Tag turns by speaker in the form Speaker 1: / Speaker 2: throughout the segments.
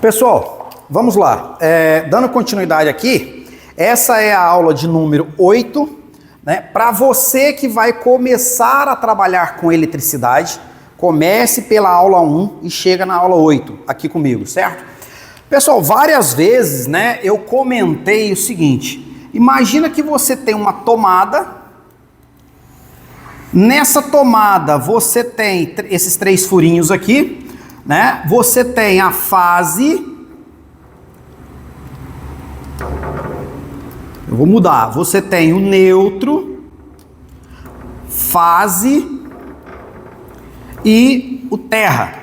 Speaker 1: Pessoal, vamos lá. Dando continuidade aqui, essa é a aula de número 8, né? Para você que vai começar a trabalhar com eletricidade, comece pela aula 1 e chega na aula 8 aqui comigo, certo? Pessoal, várias vezes, né, eu comentei o seguinte: imagina que você tem uma tomada. Nessa tomada você tem esses 3 furinhos aqui, né? Você tem a fase. Eu vou mudar. Você tem o neutro, fase e o terra.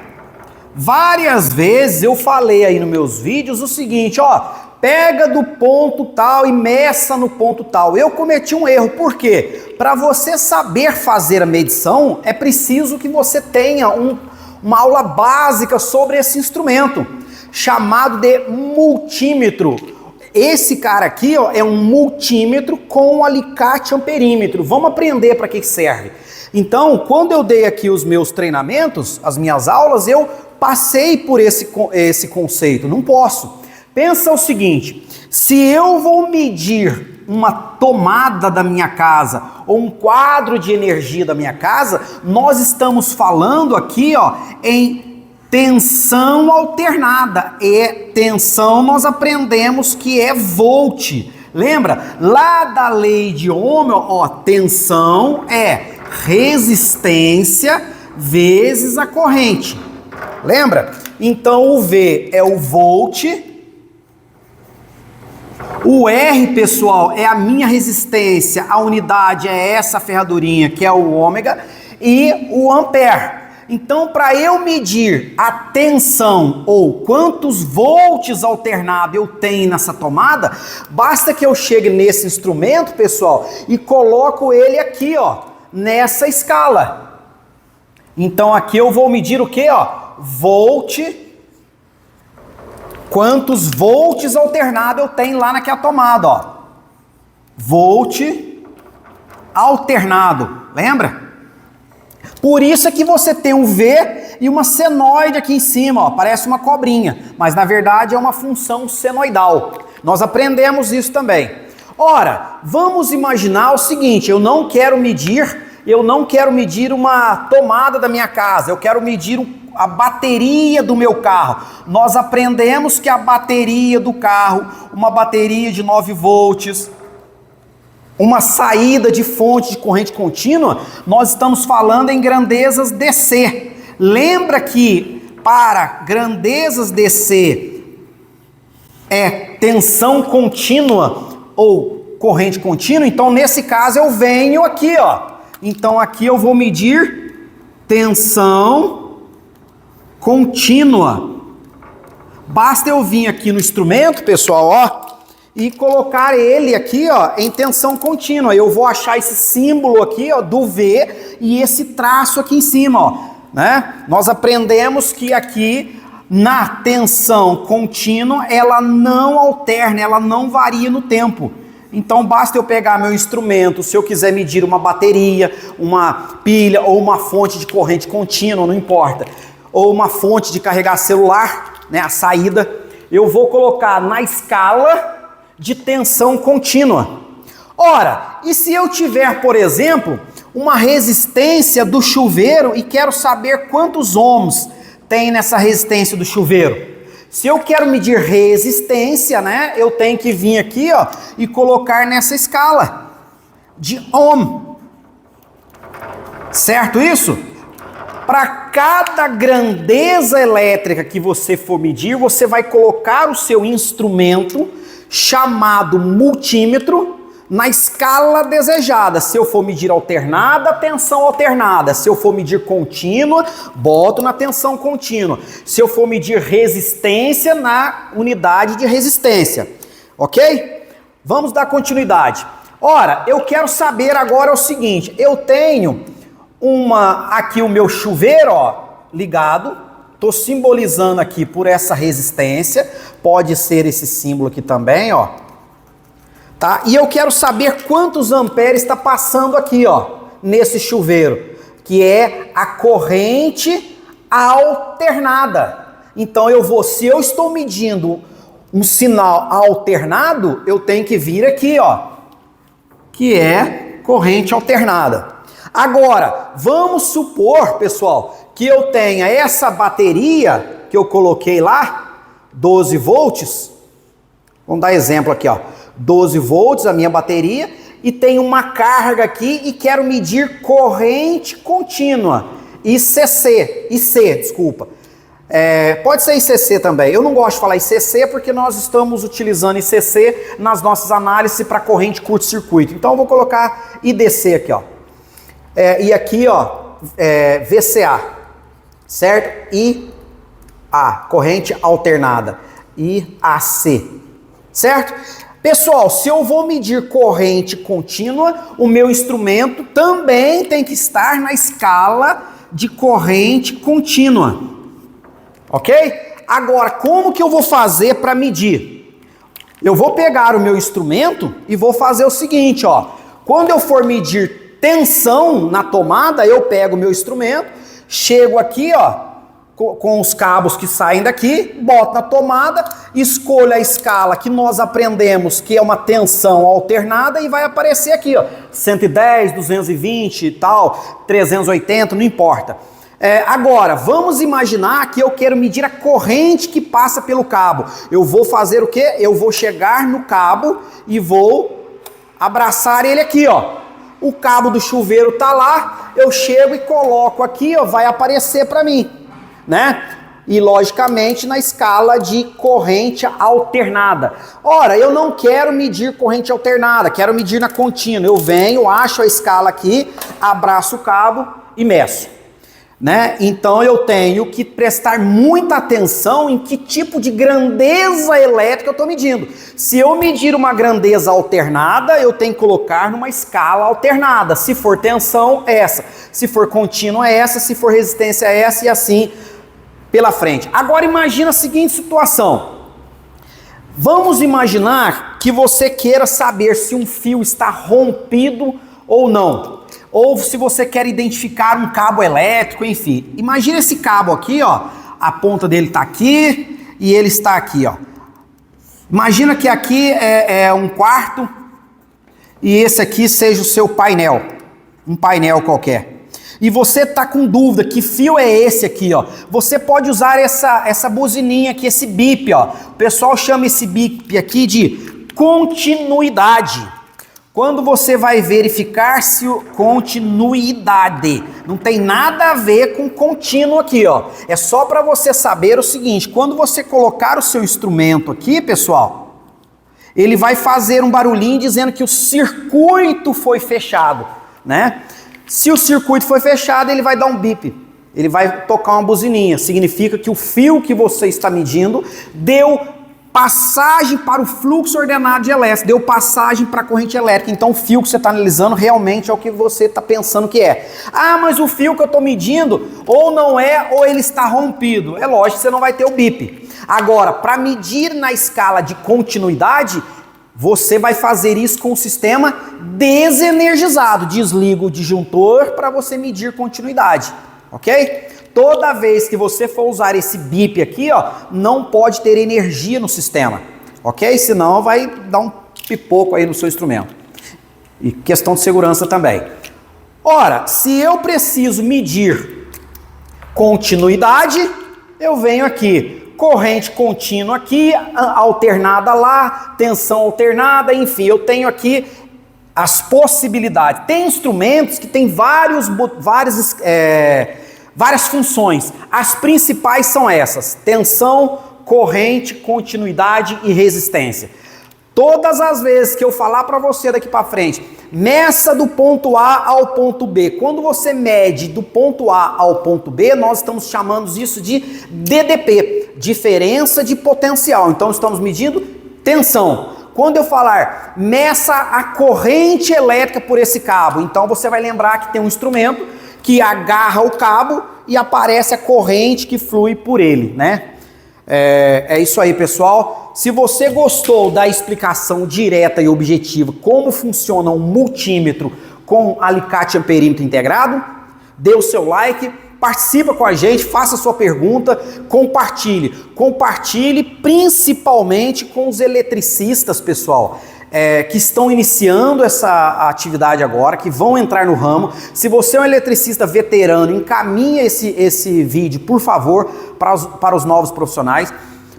Speaker 1: Várias vezes eu falei aí nos meus vídeos o seguinte, ó, pega do ponto tal e meça no ponto tal. Eu cometi um erro, por quê? Para você saber fazer a medição, é preciso que você tenha uma aula básica sobre esse instrumento, chamado de multímetro. Esse cara aqui, ó, é um multímetro com alicate amperímetro. Vamos aprender para que serve. Então, quando eu dei aqui os meus treinamentos, as minhas aulas, eu passei por esse conceito. Não posso. Pensa o seguinte, se eu vou medir uma tomada da minha casa ou um quadro de energia da minha casa, nós estamos falando aqui, ó, em tensão alternada. E tensão nós aprendemos que é volt. Lembra? Lá da lei de Ohm, ó, tensão é resistência vezes a corrente. Lembra? Então o V é o volt. O R, pessoal, é a minha resistência, a unidade é essa ferradurinha, que é o ômega, e o ampere. Então, para eu medir a tensão, ou quantos volts alternado eu tenho nessa tomada, basta que eu chegue nesse instrumento, pessoal, e coloco ele aqui, ó, nessa escala. Então, aqui eu vou medir o quê, ó? Volt. Quantos volts alternado eu tenho lá naquela tomada, ó. Volt alternado, lembra? Por isso é que você tem um V e uma senoide aqui em cima, ó, parece uma cobrinha, mas na verdade é uma função senoidal. Nós aprendemos isso também. Ora, vamos imaginar o seguinte, eu não quero medir uma tomada da minha casa, eu quero medir a bateria do meu carro. Nós aprendemos que a bateria do carro, uma bateria de 9 volts, uma saída de fonte de corrente contínua, nós estamos falando em grandezas DC. Lembra que para grandezas DC é tensão contínua ou corrente contínua? Então nesse caso eu venho aqui, ó. Então aqui eu vou medir tensão contínua. Basta eu vir aqui no instrumento, pessoal, ó, e colocar ele aqui, ó, em tensão contínua. Eu vou achar esse símbolo aqui, ó, do V e esse traço aqui em cima, ó, né? Nós aprendemos que aqui na tensão contínua ela não alterna, ela não varia no tempo. Então basta eu pegar meu instrumento, se eu quiser medir uma bateria, uma pilha ou uma fonte de corrente contínua, não importa, ou uma fonte de carregar celular, né, a saída, eu vou colocar na escala de tensão contínua. Ora, e se eu tiver, por exemplo, uma resistência do chuveiro e quero saber quantos ohms tem nessa resistência do chuveiro? Se eu quero medir resistência, né, eu tenho que vir aqui, ó, e colocar nessa escala de ohm. Certo isso? Para cada grandeza elétrica que você for medir, você vai colocar o seu instrumento, chamado multímetro, na escala desejada. Se eu for medir alternada, tensão alternada. Se eu for medir contínua, boto na tensão contínua. Se eu for medir resistência, na unidade de resistência. Ok? Vamos dar continuidade. Ora, eu quero saber agora o seguinte, eu tenho aqui o meu chuveiro, ó, ligado, estou simbolizando aqui por essa resistência, pode ser esse símbolo aqui também, ó, tá? E eu quero saber quantos amperes está passando aqui, ó, nesse chuveiro, que é a corrente alternada. Então se eu estou medindo um sinal alternado, eu tenho que vir aqui, ó, que é corrente alternada. Agora, vamos supor, pessoal, que eu tenha essa bateria que eu coloquei lá, 12 volts. Vamos dar exemplo aqui, ó. 12 volts a minha bateria e tem uma carga aqui e quero medir corrente contínua. Desculpa. Pode ser ICC também. Eu não gosto de falar ICC porque nós estamos utilizando ICC nas nossas análises para corrente curto-circuito. Então eu vou colocar IDC aqui, ó. E aqui, ó, VCA, certo? IA, corrente alternada. IAC, certo? Pessoal, se eu vou medir corrente contínua, o meu instrumento também tem que estar na escala de corrente contínua. Ok? Agora, como que eu vou fazer para medir? Eu vou pegar o meu instrumento e vou fazer o seguinte, ó. Quando eu for medir tensão na tomada, eu pego o meu instrumento, chego aqui, ó, com os cabos que saem daqui, boto na tomada, escolho a escala que nós aprendemos que é uma tensão alternada e vai aparecer aqui, ó, 110, 220 e tal, 380, não importa. Agora, vamos imaginar que eu quero medir a corrente que passa pelo cabo. Eu vou fazer o quê? Eu vou chegar no cabo e vou abraçar ele aqui, ó. O cabo do chuveiro tá lá, eu chego e coloco aqui, ó, vai aparecer para mim, né? E logicamente na escala de corrente alternada. Ora, eu não quero medir corrente alternada, quero medir na contínua. Eu venho, acho a escala aqui, abraço o cabo e meço, né? Então eu tenho que prestar muita atenção em que tipo de grandeza elétrica eu estou medindo. Se eu medir uma grandeza alternada, eu tenho que colocar numa escala alternada. Se for tensão, essa. Se for contínua, essa. Se for resistência, essa, e assim pela frente. Agora imagina a seguinte situação. Vamos imaginar que você queira saber se um fio está rompido ou não. Ou se você quer identificar um cabo elétrico, enfim. Imagina esse cabo aqui, ó. A ponta dele está aqui e ele está aqui, ó. Imagina que aqui é um quarto e esse aqui seja o seu painel. Um painel qualquer. E você está com dúvida, que fio é esse aqui, ó? Você pode usar essa buzininha aqui, esse bip, ó. O pessoal chama esse bip aqui de continuidade. Quando você vai verificar se continuidade, não tem nada a ver com contínuo aqui, ó. É só para você saber o seguinte, quando você colocar o seu instrumento aqui, pessoal, ele vai fazer um barulhinho dizendo que o circuito foi fechado, né? Se o circuito foi fechado, ele vai dar um bip, ele vai tocar uma buzininha, significa que o fio que você está medindo deu passagem para o fluxo ordenado de elétrico, deu passagem para a corrente elétrica. Então o fio que você está analisando realmente é o que você está pensando que é. Ah, mas o fio que eu estou medindo ou não é ou ele está rompido. É lógico que você não vai ter o bip. Agora, para medir na escala de continuidade, você vai fazer isso com o sistema desenergizado. Desliga o disjuntor para você medir continuidade, ok? Toda vez que você for usar esse bip aqui, ó, não pode ter energia no sistema, ok? Senão vai dar um pipoco aí no seu instrumento. E questão de segurança também. Ora, se eu preciso medir continuidade, eu venho aqui. Corrente contínua aqui, alternada lá, tensão alternada, enfim, eu tenho aqui as possibilidades. Tem instrumentos que tem várias funções. As principais são essas: tensão, corrente, continuidade e resistência. Todas as vezes que eu falar para você daqui para frente, meça do ponto A ao ponto B. Quando você mede do ponto A ao ponto B, nós estamos chamando isso de DDP, diferença de potencial. Então estamos medindo tensão. Quando eu falar, meça a corrente elétrica por esse cabo, então você vai lembrar que tem um instrumento que agarra o cabo e aparece a corrente que flui por ele, né? É isso aí, pessoal. Se você gostou da explicação direta e objetiva como funciona um multímetro com alicate amperímetro integrado, dê o seu like, participa com a gente, faça sua pergunta, compartilhe. Compartilhe principalmente com os eletricistas, pessoal, que estão iniciando essa atividade agora, que vão entrar no ramo. Se você é um eletricista veterano, encaminhe esse vídeo, por favor, para os novos profissionais.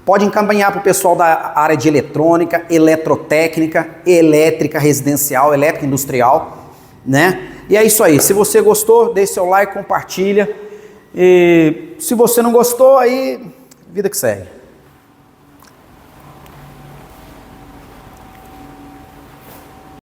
Speaker 1: Pode encaminhar para o pessoal da área de eletrônica, eletrotécnica, elétrica residencial, elétrica industrial, né? E é isso aí. Se você gostou, deixe seu like, compartilha. E se você não gostou, aí vida que segue.